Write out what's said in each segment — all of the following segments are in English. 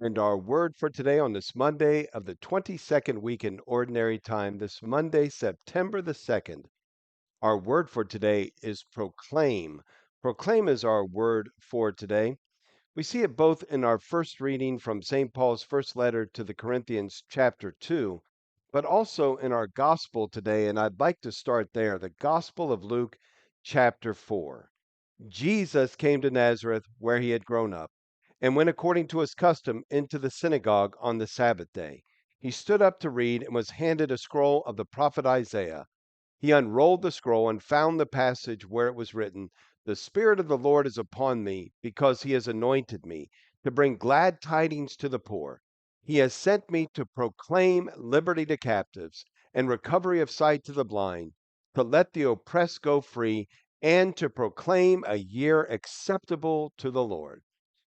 And our word for today on this Monday of the 22nd week in Ordinary Time, this Monday, September the 2nd, our word for today is proclaim. Proclaim is our word for today. We see it both in our first reading from St. Paul's first letter to the Corinthians, chapter 2, but also in our gospel today. And I'd like to start there, the Gospel of Luke, chapter 4. Jesus came to Nazareth, where he had grown up, and went according to his custom into the synagogue on the Sabbath day. He stood up to read and was handed a scroll of the prophet Isaiah. He unrolled the scroll and found the passage where it was written, "The Spirit of the Lord is upon me, because he has anointed me to bring glad tidings to the poor. He has sent me to proclaim liberty to captives and recovery of sight to the blind, to let the oppressed go free, and to proclaim a year acceptable to the Lord."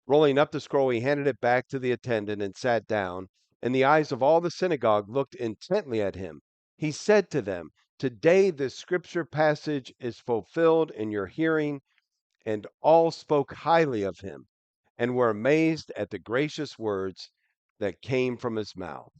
Rolling up the scroll, he handed it back to the attendant and sat down, and the eyes of all the synagogue looked intently at him. He said to them, "Today this scripture passage is fulfilled in your hearing." And all spoke highly of him and were amazed at the gracious words that came from his mouth.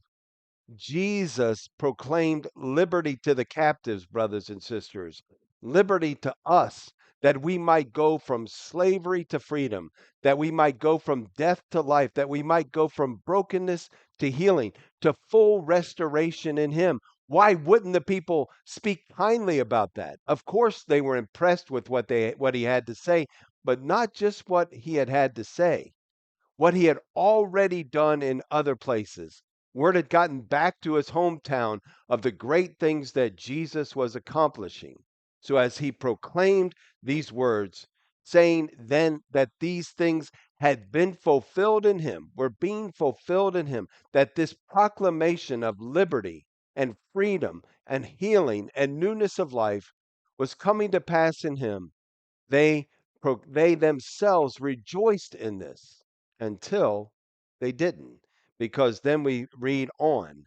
Jesus proclaimed liberty to the captives, brothers and sisters, liberty to us, that we might go from slavery to freedom, that we might go from death to life, that we might go from brokenness to healing, to full restoration in Him. Why wouldn't the people speak kindly about that? Of course, they were impressed with what he had to say, but not just what he had to say, what he had already done in other places. Word had gotten back to his hometown of the great things that Jesus was accomplishing. So as he proclaimed these words, saying then that these things had been fulfilled in him, were being fulfilled in him, that this proclamation of liberty and freedom and healing and newness of life was coming to pass in him, they they themselves rejoiced in this until they didn't, because then we read on.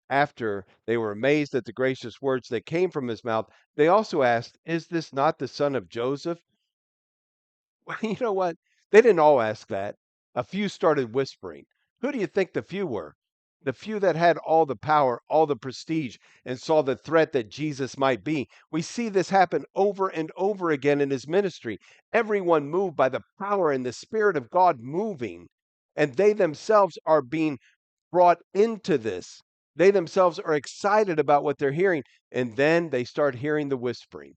After they were amazed at the gracious words that came from his mouth, they also asked, "Is this not the son of Joseph?" Well, you know what? They didn't all ask that. A few started whispering. Who do you think the few were? The few that had all the power, all the prestige, and saw the threat that Jesus might be. We see this happen over and over again in his ministry. Everyone moved by the power and the Spirit of God moving, and they themselves are being brought into this. They themselves are excited about what they're hearing, and then they start hearing the whispering,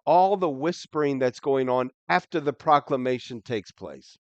all the whispering that's going on after the proclamation takes place.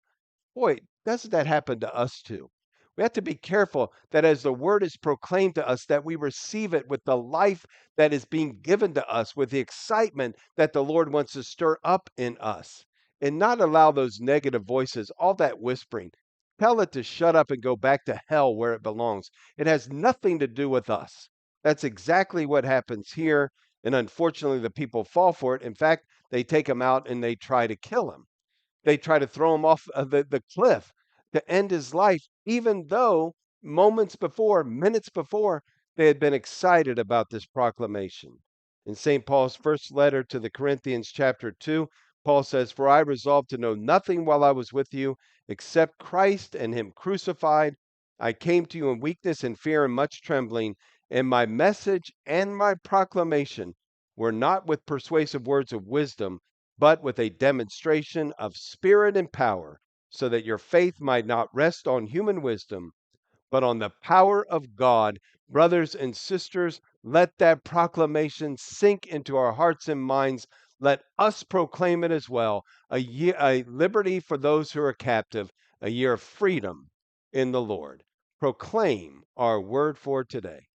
Boy, doesn't that happen to us too? We have to be careful that as the word is proclaimed to us, that we receive it with the life that is being given to us, with the excitement that the Lord wants to stir up in us, and not allow those negative voices, all that whispering. Tell it to shut up and go back to hell where it belongs. It has nothing to do with us. That's exactly what happens here. And unfortunately, the people fall for it. In fact, they take him out and they try to kill him. They try to throw him off of the cliff to end his life, even though moments before, minutes before, they had been excited about this proclamation. In St. Paul's first letter to the Corinthians, chapter 2, Paul says, "For I resolved to know nothing while I was with you except Christ and Him crucified. I came to you in weakness and fear and much trembling, and my message and my proclamation were not with persuasive words of wisdom, but with a demonstration of spirit and power, so that your faith might not rest on human wisdom, but on the power of God." Brothers and sisters, let that proclamation sink into our hearts and minds. Let us proclaim it as well. A liberty for those who are captive, a year of freedom in the Lord. Proclaim our word for today.